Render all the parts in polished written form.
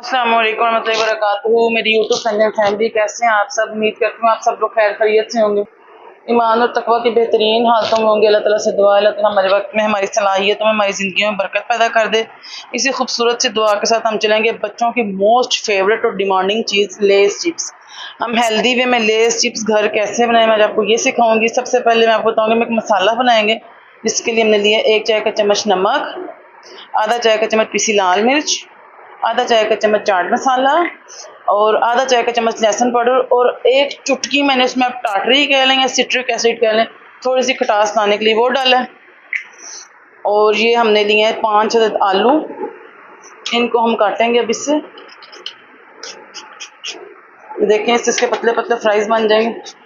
अस्सलाम वालेकुम रहमतुल्लाहि व बरकातुहू। मेरी यूट्यूब फैमिली कैसे हैं आप सब। उम्मीद करती हूँ आप सब लोग खैर खैरियत से होंगे, ईमान और तकवा की बेहतरीन हालतों में होंगे। अल्लाह ताला से दुआ है अल्लाह ताला हमारे वक्त में, हमारी सलाहियतों में, हमारी ज़िंदगी में बरकत पैदा कर दे। इसी खूबसूरत सी दुआ के साथ हम चलेंगे बच्चों की मोस्ट फेवरेट और डिमांडिंग चीज़ लेस चिप्स। हम हेल्दी वे में लेस चिप्स घर कैसे बनाएं मैं आपको ये सिखाऊंगी। सबसे पहले मैं आपको बताऊँगी हम एक मसाला बनाएंगे, जिसके लिए हमने लिया 1 चाय का चम्मच नमक, आधा चाय का चम्मच पिसी लाल मिर्च, आधा चाय का चम्मच चाट मसाला और आधा चाय का चम्मच लहसुन पाउडर और एक चुटकी मैंने इसमें आप टाटरी कह लें या सिट्रिक एसिड कह लें, थोड़ी सी खटास लाने के लिए वो डाला है। और ये हमने लिए हैं 5 अदद आलू, इनको हम काटेंगे अब इससे। देखें इसके पतले पतले फ्राइज बन जाएंगे।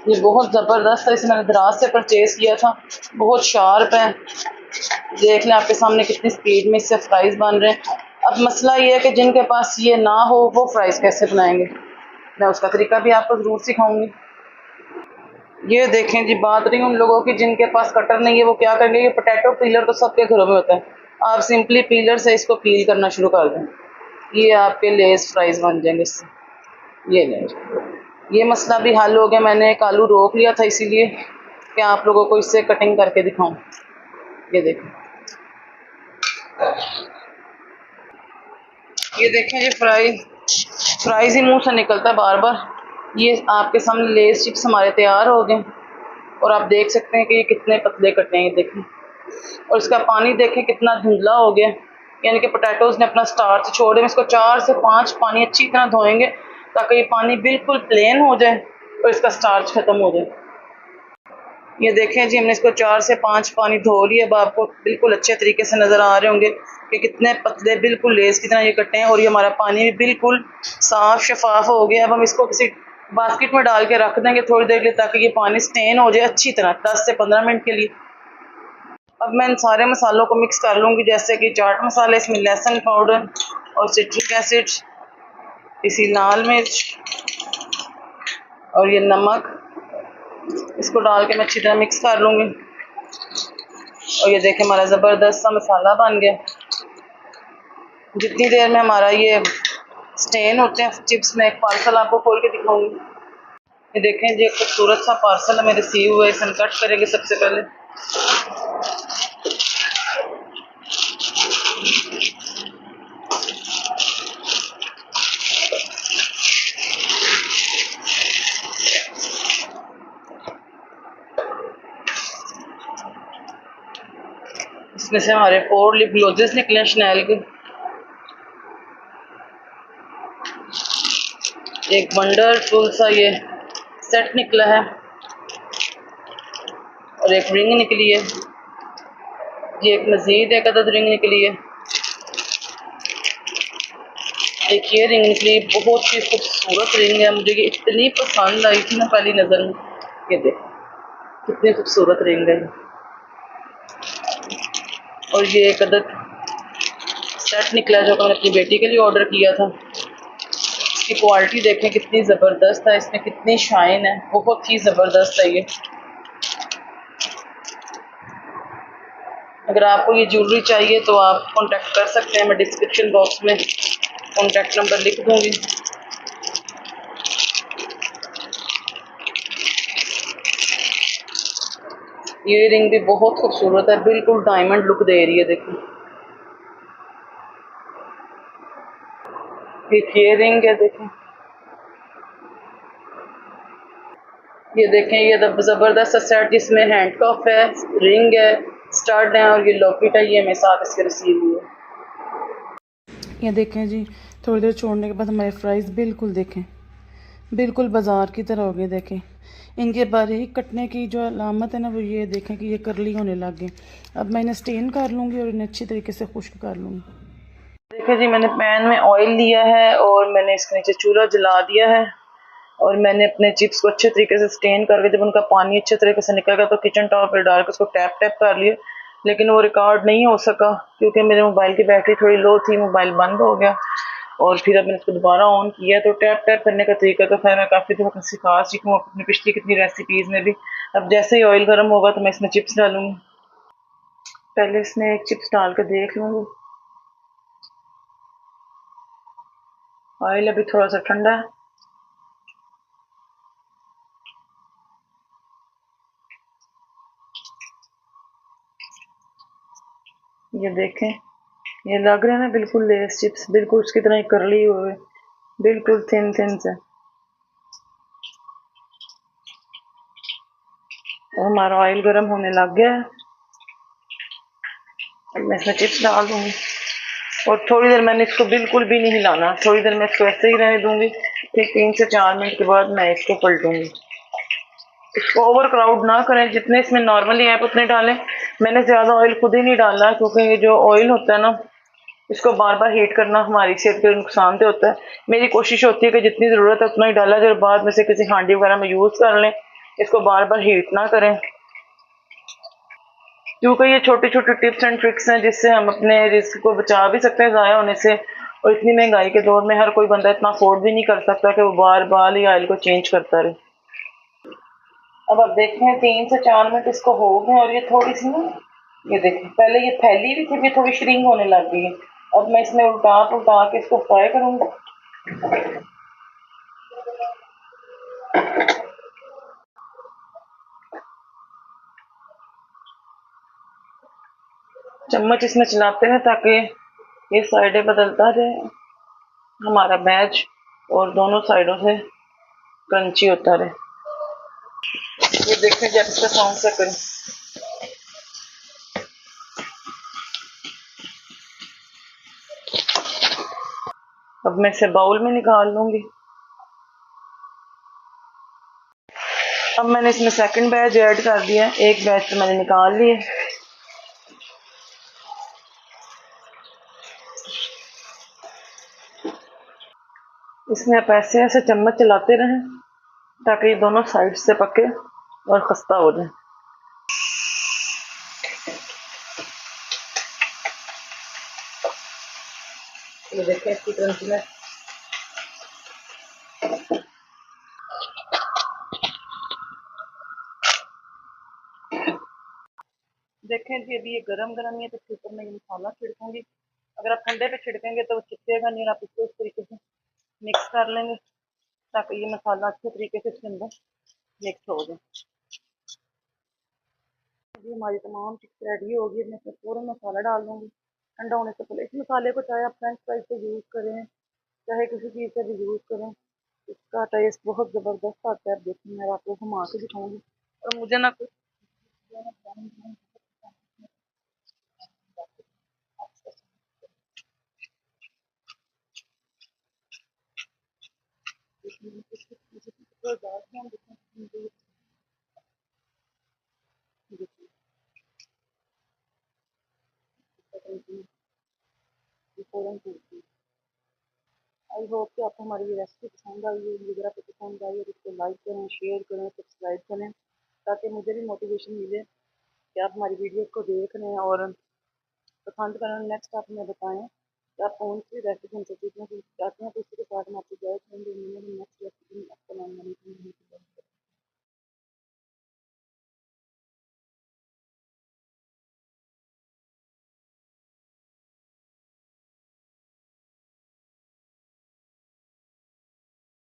ये बहुत ज़बरदस्त है, इसे मैंने दराज से परचेज़ किया था, बहुत शार्प है। देख लें आपके सामने कितनी स्पीड में इससे फ्राइज़ बन रहे हैं। अब मसला ये है कि जिनके पास ये ना हो वो फ्राइज़ कैसे बनाएंगे, मैं उसका तरीका भी आपको ज़रूर सिखाऊंगी। ये देखें जी, बात रही उन लोगों की जिनके पास कटर नहीं है, वो क्या करेंगे। ये पोटैटो पीलर तो सबके घरों में होता है, आप सिंपली पीलर से इसको पील करना शुरू कर दें, ये आपके लेस फ्राइज़ बन जाएंगे इससे। ये लें, ये मसला भी हल हो गया। मैंने एक आलू रोक लिया था इसीलिए कि आप लोगों को इससे कटिंग करके दिखाऊं। ये देखें, ये देखें जी, फ्राइज ही मुंह से निकलता है बार बार। ये आपके सामने लेस चिप्स हमारे तैयार हो गए और आप देख सकते हैं कि ये कितने पतले कटे हैं, ये देखें। और इसका पानी देखें कितना धुंधला हो गया, यानी कि पोटैटोज़ ने अपना स्टार्च छोड़ दिया। इसको 4 से 5 पानी अच्छी तरह धोएंगे ताकि ये पानी बिल्कुल प्लेन हो जाए और इसका स्टार्च ख़त्म हो जाए। ये देखें जी, हमने इसको 4 से 5 पानी धो लिया। अब आपको बिल्कुल अच्छे तरीके से नज़र आ रहे होंगे कि कितने पतले बिल्कुल लेस की तरह ये कटे हैं और ये हमारा पानी भी बिल्कुल साफ़ शफाफ हो गया। अब हम इसको किसी बास्केट में डाल के रख देंगे थोड़ी देर के लिए, ताकि ये पानी स्टेन हो जाए अच्छी तरह 10 से 15 मिनट के लिए। अब मैं इन सारे मसालों को मिक्स कर लूँगी, जैसे कि चाट मसाला, इसमें लहसुन पाउडर और सिट्रिक एसिड, इसी लाल मिर्च और ये नमक, इसको डाल के मैं अच्छी तरह मिक्स कर लूँगी। और ये देखें हमारा ज़बरदस्त सा मसाला बन गया। जितनी देर में हमारा ये स्टेन होते हैं चिप्स में, एक पार्सल आपको खोल के दिखाऊंगी। ये देखें जी, एक खूबसूरत सा पार्सल है मेरे रिसीव हुआ है, इसे हम कट करेंगे सबसे पहले। इसमें से हमारे 4 लिप ग्लोजेस निकले शनैल के, एक वंडरफुल सा ये सेट निकला है और एक रिंग निकली है। ये एक मज़ीद एक अदद रिंग निकली है, एक ये रिंग निकली, बहुत ही खूबसूरत रिंग है। मुझे ये इतनी पसंद आई थी ना पहली नज़र में। ये देख कितनी खूबसूरत रिंग है। और ये एक अदद सेट निकला है जो मैंने अपनी बेटी के लिए ऑर्डर किया था। इसकी क्वालिटी देखें कितनी ज़बरदस्त है, इसमें कितनी शाइन है, बहुत ही ज़बरदस्त है ये। अगर आपको ये ज्वेलरी चाहिए तो आप कांटेक्ट कर सकते हैं, मैं डिस्क्रिप्शन बॉक्स में कांटेक्ट नंबर लिख दूंगी। ये रिंग भी बहुत खूबसूरत है, बिल्कुल डायमंड लुक दे रही है। देखिए ये रिंग है, देखें ये देखें, ये ज़बरदस्त सेट जिसमें हैंड कफ है, रिंग है, स्टड है और ये लॉकेट है, ये मेरे साथ इसके रिसीव हुए। ये देखें जी, थोड़ी देर छोड़ने के बाद हमारे फ्राइज़ बिल्कुल देखें बिल्कुल बाज़ार की तरह हो गए। देखें इनके बारीक कटने की जो अलामत है ना, वो ये देखें कि ये करली होने लग गए। अब मैं इन्हें स्टेन कर लूँगी और इन्हें अच्छी तरीके से खुश्क कर लूँगी। देखिए जी, मैंने पैन में ऑयल लिया है और मैंने इसके नीचे चूल्हा जला दिया है और मैंने अपने चिप्स को अच्छे तरीके से स्टेन करके जब उनका पानी अच्छे तरीके से निकल गया तो किचन टॉप पे डाल के उसको टैप टैप कर लिया, लेकिन वो रिकॉर्ड नहीं हो सका क्योंकि मेरे मोबाइल की बैटरी थोड़ी लो थी, मोबाइल बंद हो गया। और फिर अब मैंने इसको दोबारा ऑन किया तो टैप टैप करने का तरीका तो खैर मैं काफ़ी दफ़ा सिखा चुकी हूँ अपनी पिछली कितनी रेसिपीज़ में भी। अब जैसे ही ऑयल गर्म होगा तो मैं इसमें चिप्स डालूंगी। पहले इसमें एक चिप्स डाल के देख लूँगी। ऑयल अभी थोड़ा सा ठंडा है। ये देखें, ये लग रहे हैं ना बिल्कुल लेस चिप्स, बिल्कुल उसकी तरह ही करली हुए, बिल्कुल थिन थिन से। और हमारा ऑयल गर्म होने लग गया है। अब मैं इसमें चिप्स डाल दूंगी और थोड़ी देर मैंने इसको बिल्कुल भी नहीं हिलाना, थोड़ी देर मैं इसको ऐसे ही रहने दूंगी। फिर 3 से 4 मिनट के बाद मैं इसको पलटूंगी। इसको ओवर क्राउड ना करें, जितने इसमें नॉर्मली है उतने डालें। मैंने ज़्यादा ऑयल खुद ही नहीं डाला क्योंकि ये जो ऑयल होता है ना, इसको बार बार हीट करना हमारी सेहत के नुकसान तो होता है। मेरी कोशिश होती है कि जितनी ज़रूरत है उतना ही डाला जाए, बाद में से किसी हांडी वगैरह में यूज़ कर लें, इसको बार बार हीट ना करें। क्योंकि ये छोटी छोटी टिप्स एंड ट्रिक्स हैं जिससे हम अपने रिस्क को बचा भी सकते हैं ज़ाया होने से। और इतनी महंगाई के दौर में हर कोई बंदा इतना अफोर्ड भी नहीं कर सकता कि वो बार बार ही ऑयल को चेंज करता रहे। अब आप देखते हैं 3 से 4 मिनट इसको हो गए और ये थोड़ी सी ना, ये देखें पहले ये फैली हुई थी, फिर थोड़ी श्रिंक होने लग गई है। अब मैं इसमें उल्टा उल्टा के इसको फ्राई करूंगी। चम्मच इसमें चलाते हैं ताकि ये साइडें बदलता रहे हमारा बैच, और दोनों साइडों से क्रंची होता रहे। ये देखते हैं जब इसका साउंड चेक करें। अब मैं इसे बाउल में निकाल लूंगी। अब मैंने इसमें सेकंड बैच ऐड कर दिया, एक बैच तो मैंने निकाल लिया। इसमें आप ऐसे ऐसे चम्मच चलाते रहें ताकि ये दोनों साइड से पके और खस्ता हो जाए। ये देखें इसकी क्रंचीनेस। देखें जी अभी ये गरम गरम ही है तो इसके ऊपर मैं ये मसाला छिड़कूंगी। अगर आप ठंडे पे छिड़केंगे तो वो चिपकेगा नहीं, और आप इसको इस तरीके से मिक्स कर लेंगे ताकि ये मसाला अच्छे तरीके से इसके अंदर मिक्स हो जाए। अभी हमारी तमाम चिप्स रेडी होगी, मैं इसमें पूरा मसाला डाल दूंगी। ठंडा होने से पहले इस मसाले को चाहे आप फ्रेंच फ्राइज से यूज़ करें, चाहे किसी चीज़ से भी यूज़ करें, इसका टेस्ट बहुत ज़बरदस्त आता है। देखिए मैं आपको घुमा के दिखाऊंगी। और मुझे ना कुछ आई होप कि आपको हमारी ये रेसिपी पसंद आई है। अगर आपको पसंद आई है तो इसको लाइक करें, शेयर करें, सब्सक्राइब करें ताकि मुझे भी मोटिवेशन मिले कि आप हमारी वीडियोस को देख रहे हैं और पसंद करें। नेक्स्ट आप हमें बताएं कि आप कौन सी रेसिपी हमसे सीखना चाहते हैं, तो इसी के साथ हम आपको गाइड करेंगे नेक्स्ट रेसिपी में।